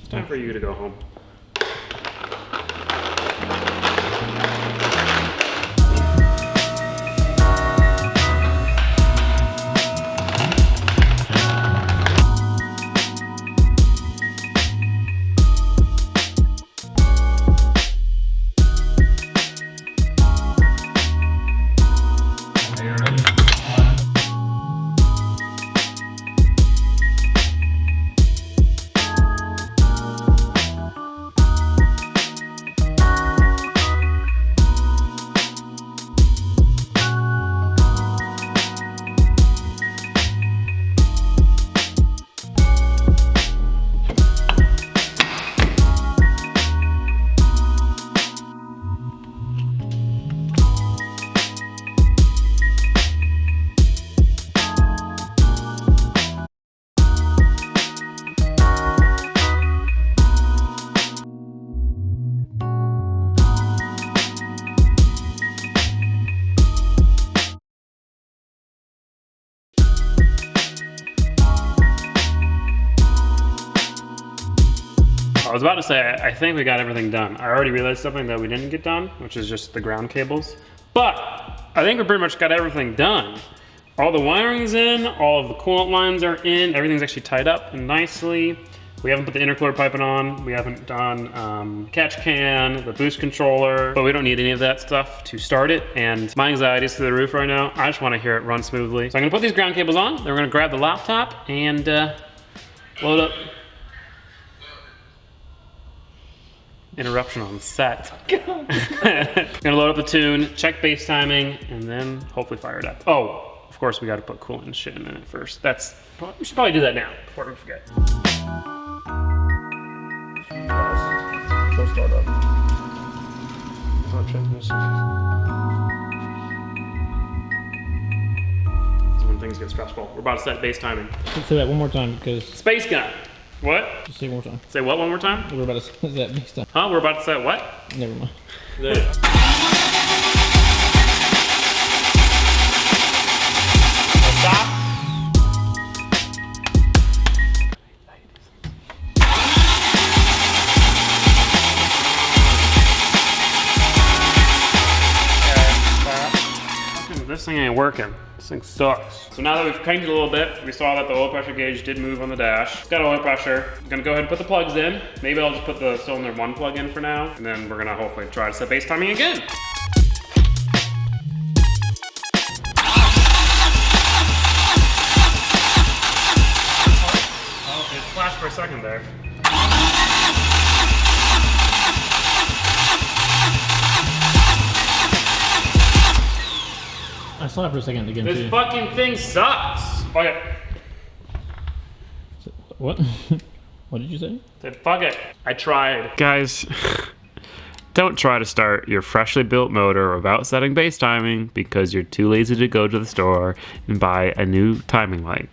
time for you to go home. I was about to say, I think we got everything done. I already realized something that we didn't get done, which is just the ground cables. But I think we pretty much got everything done. All the wiring's in, all of the coolant lines are in, everything's actually tied up and nicely. We haven't put the intercooler piping on, we haven't done catch can, the boost controller, but we don't need any of that stuff to start it. And my anxiety is through the roof right now. I just want to hear it run smoothly. So I'm gonna put these ground cables on, then we're gonna grab the laptop and load up. Interruption on set. Gonna load up the tune, check bass timing, and then hopefully fire it up. Oh, of course we gotta put coolant and shit in it first. We should probably do that now before we forget. So start up. Transmission. This is when things get stressful. We're about to set bass timing. Say that one more time because... Space gun. What? Just say it one more time. Say what one more time? We're about to set that bass time. Huh? We're about to set what? Never mind. There. Let's stop. This thing ain't working. This thing sucks. So now that we've cranked it a little bit, we saw that the oil pressure gauge did move on the dash. It's got oil pressure. I'm gonna go ahead and put the plugs in. Maybe I'll just put the cylinder 1 plug in for now, and then we're gonna hopefully try to set bass timing again. Oh, it flashed for a second there. I saw it for a second again. This fucking thing sucks. Fuck it. What? What did you say? Said fuck it. I tried. Guys, don't try to start your freshly built motor without setting bass timing because you're too lazy to go to the store and buy a new timing light.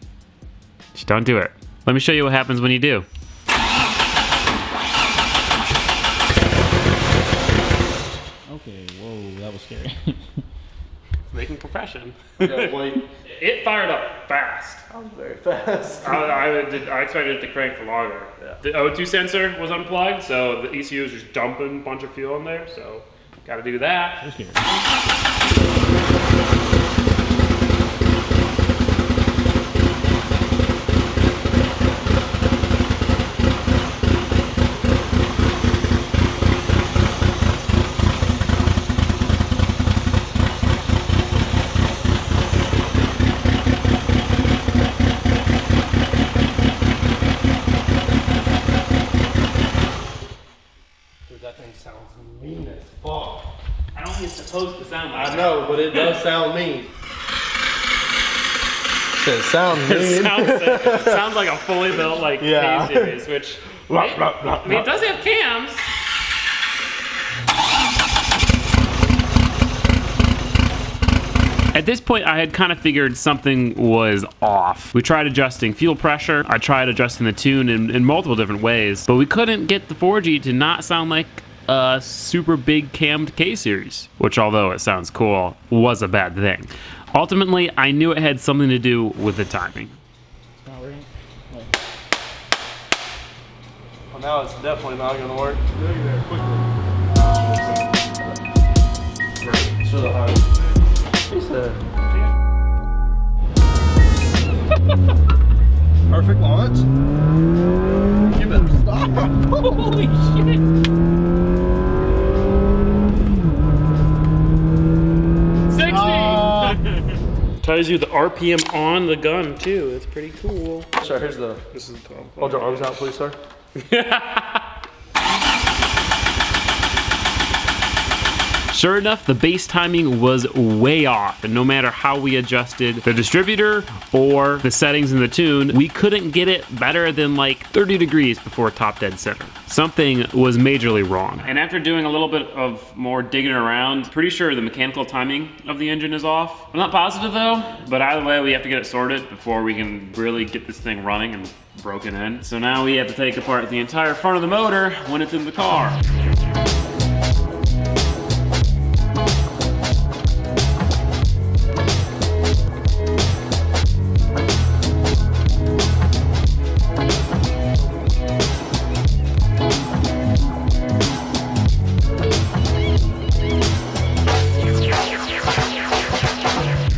Just don't do it. Let me show you what happens when you do. Okay, whoa, that was scary. Making compression. Wait. It fired up fast. That was very fast. I expected it to crank for longer. Yeah. The O2 sensor was unplugged, so the ECU is just dumping a bunch of fuel in there, so gotta do that. That was scary. That thing sounds mean as fuck. I don't think it's supposed to sound like that. I know, but it does sound mean. It sounds mean. It sounds like a fully built like Yeah. K-series, which I mean, it does have cams. At this point, I had kind of figured something was off. We tried adjusting fuel pressure. I tried adjusting the tune in multiple different ways, but we couldn't get the 4G to not sound like a super big cammed K-series, which although it sounds cool, was a bad thing. Ultimately, I knew it had something to do with the timing. It's not working? Well, now it's definitely not gonna work. Look at that quickly. Should have hung. He said. Perfect launch. You better stop. Holy shit! Tells you the RPM on the gun too. It's pretty cool. Sir, here's the. This is the top. Hold your arms out, please, sir. Sure enough, the bass timing was way off, and no matter how we adjusted the distributor or the settings in the tune, we couldn't get it better than like 30 degrees before top dead center. Something was majorly wrong. And after doing a little bit of more digging around, pretty sure the mechanical timing of the engine is off. I'm not positive though, but either way, we have to get it sorted before we can really get this thing running and broken in. So now we have to take apart the entire front of the motor when it's in the car.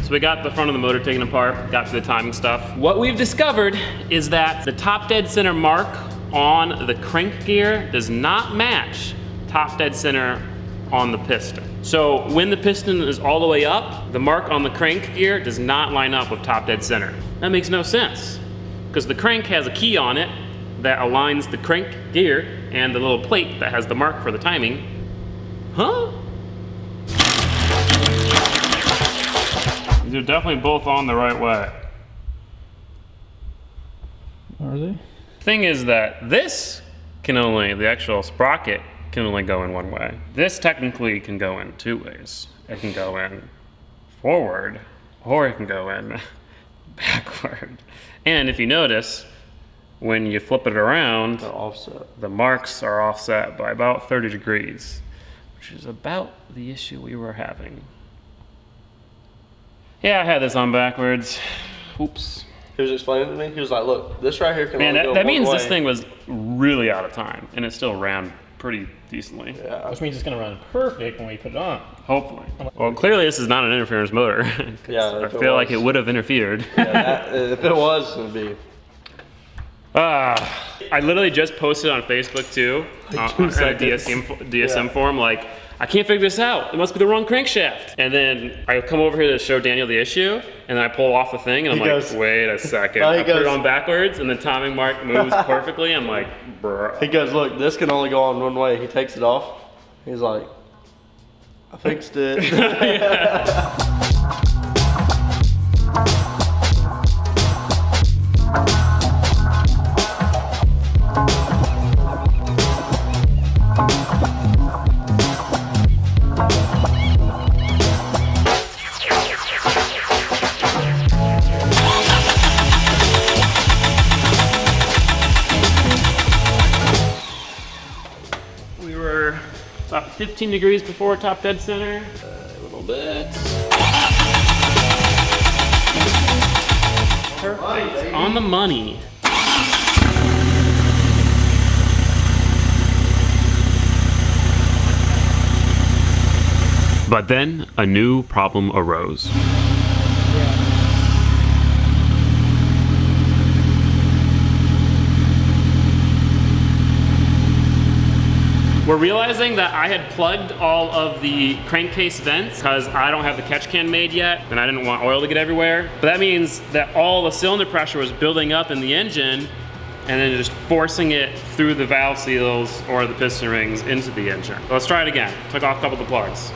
So we got the front of the motor taken apart, got to the timing stuff. What we've discovered is that the top dead center mark on the crank gear does not match top dead center on the piston. So when the piston is all the way up, the mark on the crank gear does not line up with top dead center. That makes no sense, because the crank has a key on it that aligns the crank gear and the little plate that has the mark for the timing. Huh? These are definitely both on the right way. Are they? Thing is that this can only, the actual sprocket can only go in one way. This technically can go in two ways. It can go in forward, or it can go in backward. And if you notice, when you flip it around, They're offset. the marks are offset by about 30 degrees, which is about the issue we were having. Yeah, I had this on backwards. Oops. He was explaining to me. He was like, "Look, this right here can Man, only go that one means way." this thing was really out of time, and it still ran pretty decently. Yeah. Which means it's gonna run perfect when we put it on. Hopefully. Well, clearly this is not an interference motor. 'Cause Yeah, I if it feel like was. it would have interfered. Yeah, that, if it was, it'd be. I literally just posted on Facebook too, Like 2 on a seconds. DSM Yeah. forum, like, I can't figure this out. It must be the wrong crankshaft. And then I come over here to show Daniel the issue, and then I pull off the thing, and I'm He like, goes- wait a second. No, he I put it goes- on backwards, and the timing mark moves perfectly. I'm like, bruh. He goes, "Look, this can only go on one way." He takes it off. He's like, "I fixed it." We were about 15 degrees before top dead center. A little bit. Perfect. On the money. But then a new problem arose. We're realizing that I had plugged all of the crankcase vents because I don't have the catch can made yet and I didn't want oil to get everywhere. But that means that all the cylinder pressure was building up in the engine and then just forcing it through the valve seals or the piston rings into the engine. Let's try it again. Took off a couple of the plugs.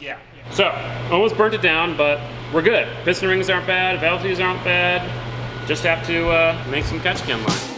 Yeah. So, almost burnt it down, but we're good. Piston rings aren't bad, valve seals aren't bad. Just have to make some catch can line.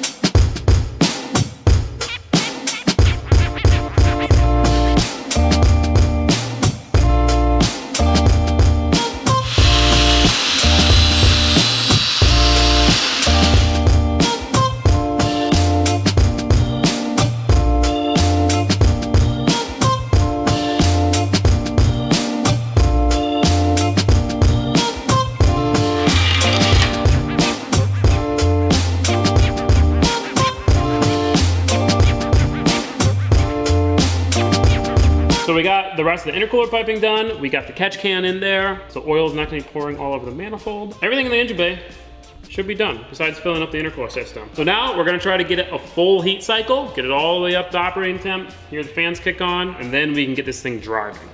So we got the rest of the intercooler piping done. We got the catch can in there, so oil's not gonna be pouring all over the manifold. Everything in the engine bay should be done, besides filling up the intercooler system. So now we're gonna try to get it a full heat cycle, get it all the way up to operating temp, hear the fans kick on, and then we can get this thing driving.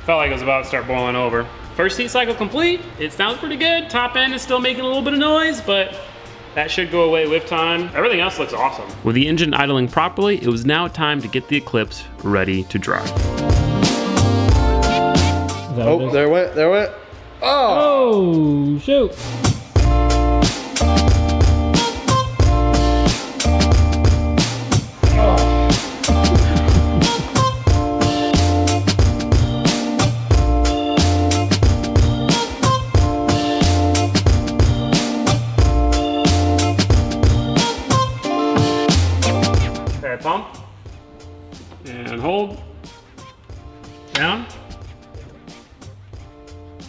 Felt like it was about to start boiling over. First heat cycle complete. It sounds pretty good. Top end is still making a little bit of noise, but that should go away with time. Everything else looks awesome. With the engine idling properly, it was now time to get the Eclipse ready to drive. Oh, there it went. Oh! Oh, shoot. Pump and hold, down,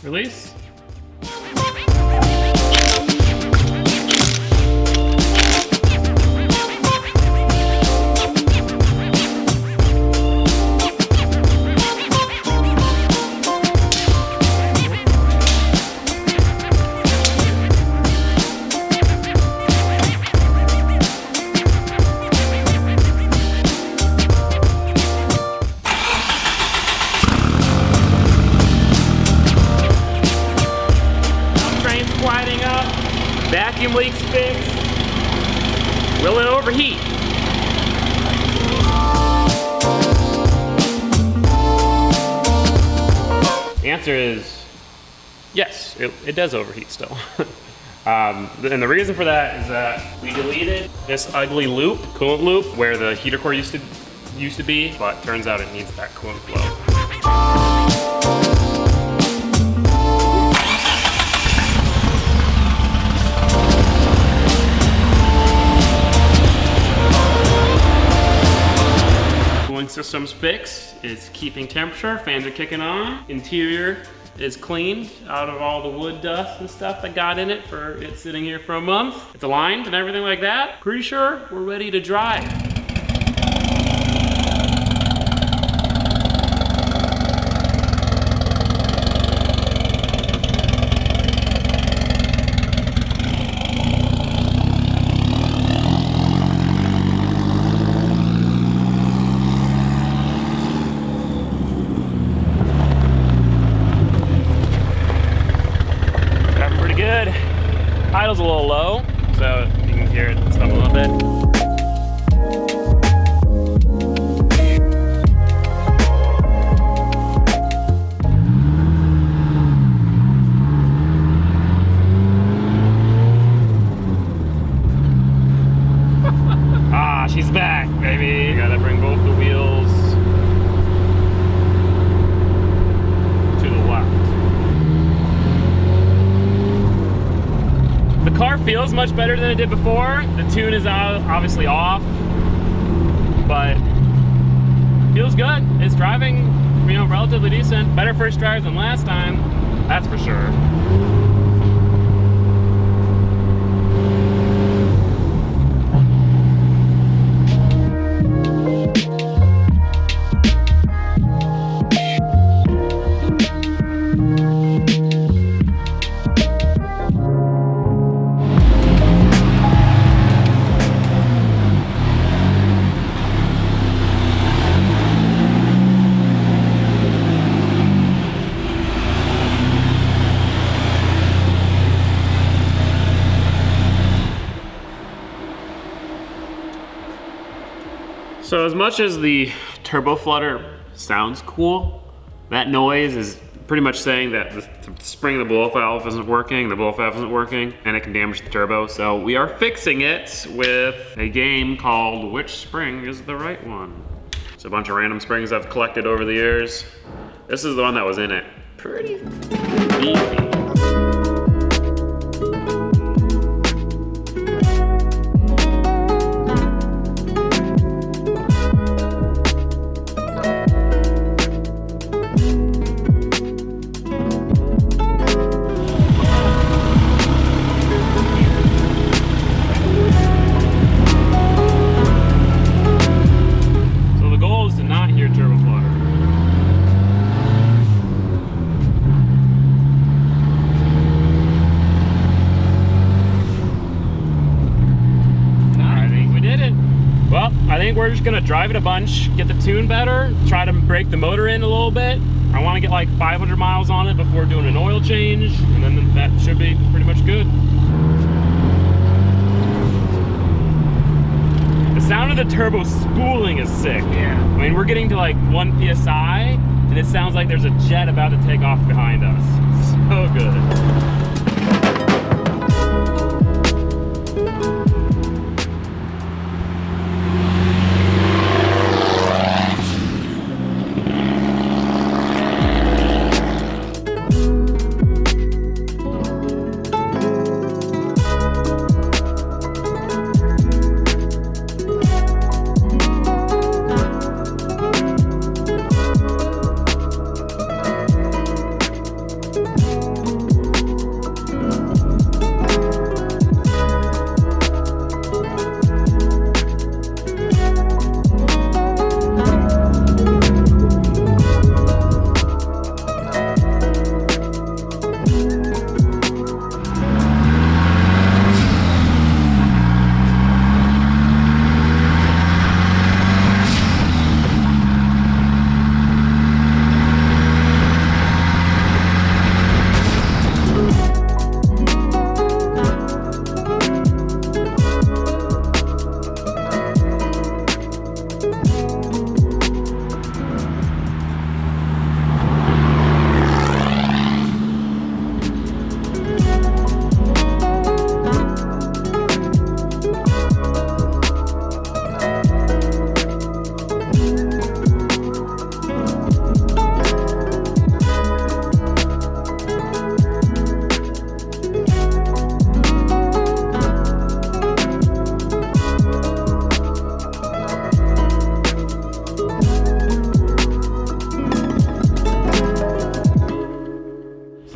release. Quieting up, vacuum leaks fixed, will it overheat? The answer is yes, it does overheat still. And the reason for that is that we deleted this ugly loop, coolant loop, where the heater core used to be, but turns out it needs that coolant flow. System's fixed, it's keeping temperature, fans are kicking on, interior is cleaned out of all the wood dust and stuff that got in it for it sitting here for a month. It's aligned and everything like that. Pretty sure we're ready to drive. Idle's a little low, so you can hear it stop a little bit. Ah, she's back, baby. You gotta bring both the wheels to the left. The car feels much better than it did before. The tune is obviously off, but feels good. It's driving, you know, relatively decent. Better first drive than last time, that's for sure. So as much as the turbo flutter sounds cool, that noise is pretty much saying that the spring of the blow valve isn't working, the blow valve isn't working, and it can damage the turbo. So we are fixing it with a game called Which Spring is the Right One? It's a bunch of random springs I've collected over the years. This is the one that was in it. Pretty beefy. Well, I think we're just gonna drive it a bunch, get the tune better, try to break the motor in a little bit. I wanna get like 500 miles on it before doing an oil change, and then that should be pretty much good. The sound of the turbo spooling is sick. Yeah. I mean, we're getting to like 1 PSI, and it sounds like there's a jet about to take off behind us. So good.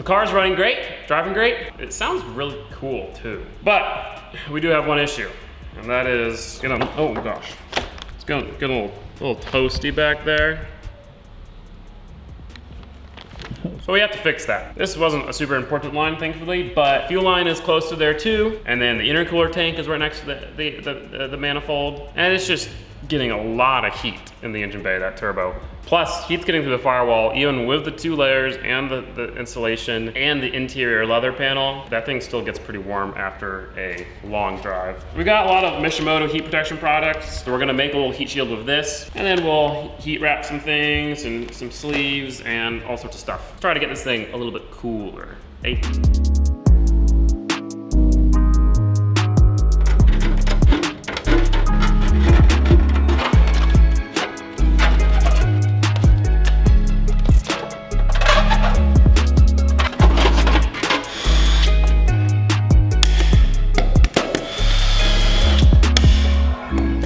Car's running great, driving great. It sounds really cool too. But we do have one issue, and that is, oh gosh, it's getting a little toasty back there. So we have to fix that. This wasn't a super important line, thankfully, but fuel line is close to there too, and then the intercooler tank is right next to the manifold, and it's just getting a lot of heat in the engine bay, that turbo. Plus, heat's getting through the firewall, even with the 2 layers and the insulation and the interior leather panel. That thing still gets pretty warm after a long drive. We got a lot of Mishimoto heat protection products, so we're gonna make a little heat shield with this, and then we'll heat wrap some things and some sleeves and all sorts of stuff. Try to get this thing a little bit cooler. Hey.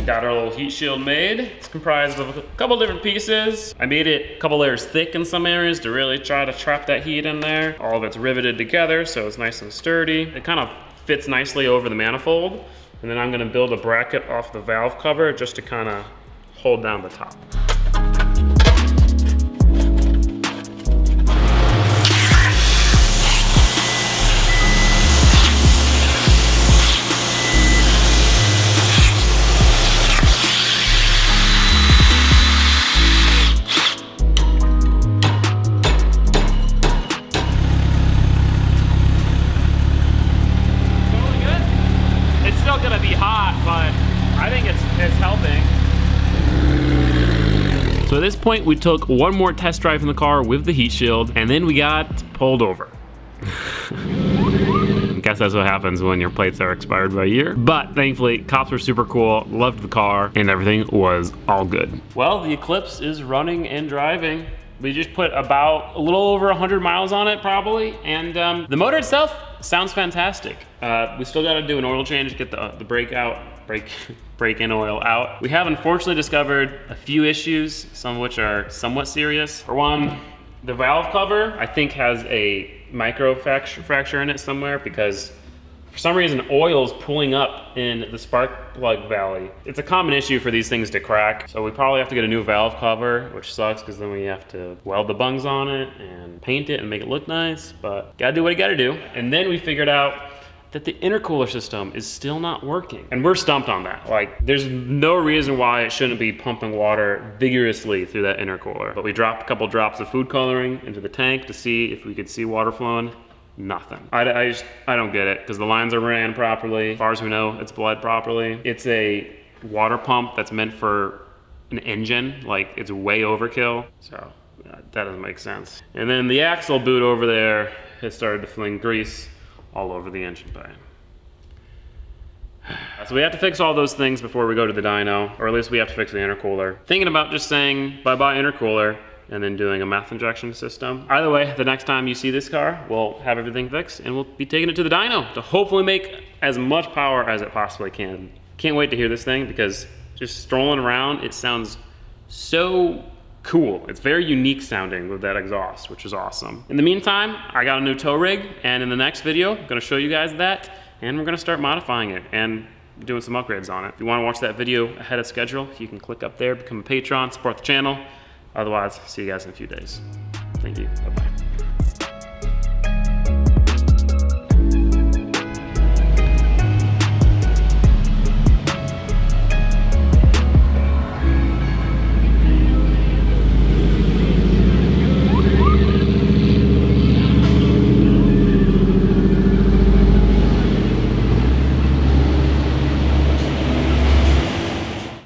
Got our little heat shield made. It's comprised of a couple different pieces. I made it a couple layers thick in some areas to really try to trap that heat in there. All of it's riveted together, so it's nice and sturdy. It kind of fits nicely over the manifold. And then I'm gonna build a bracket off the valve cover just to kind of hold down the top. Gonna be hot, but I think it's helping. So at this point, we took one more test drive in the car with the heat shield, and then we got pulled over. I guess that's what happens when your plates are expired by a year. But thankfully, cops were super cool, loved the car, and everything was all good. Well, the Eclipse is running and driving. We just put about a little over 100 miles on it probably, and the motor itself sounds fantastic. We still got to do an oil change to get the break-in oil out. We have unfortunately discovered a few issues, some of which are somewhat serious. For one, the valve cover I think has a micro fracture in it somewhere because for some reason oil is pulling up in the spark plug valley. It's a common issue for these things to crack, so we probably have to get a new valve cover, which sucks because then we have to weld the bungs on it and paint it and make it look nice, but gotta do what you gotta do. And then we figured out that the intercooler system is still not working. And we're stumped on that. Like, there's no reason why it shouldn't be pumping water vigorously through that intercooler. But we dropped a couple drops of food coloring into the tank to see if we could see water flowing. Nothing. I don't get it, because the lines are ran properly. As far as we know, it's bled properly. It's a water pump that's meant for an engine. Like, it's way overkill. So that doesn't make sense. And then the axle boot over there has started to fling grease all over the engine bay. So we have to fix all those things before we go to the dyno, or at least we have to fix the intercooler. Thinking about just saying bye-bye intercooler and then doing a meth injection system. Either way, the next time you see this car, we'll have everything fixed and we'll be taking it to the dyno to hopefully make as much power as it possibly can. Can't wait to hear this thing, because just strolling around, it sounds so cool. It's very unique sounding with that exhaust, which is awesome. In the meantime, I got a new tow rig, and in the next video, I'm gonna show you guys that, and we're gonna start modifying it and doing some upgrades on it. If you wanna watch that video ahead of schedule, you can click up there, become a patron, support the channel. Otherwise, see you guys in a few days. Thank you, bye-bye.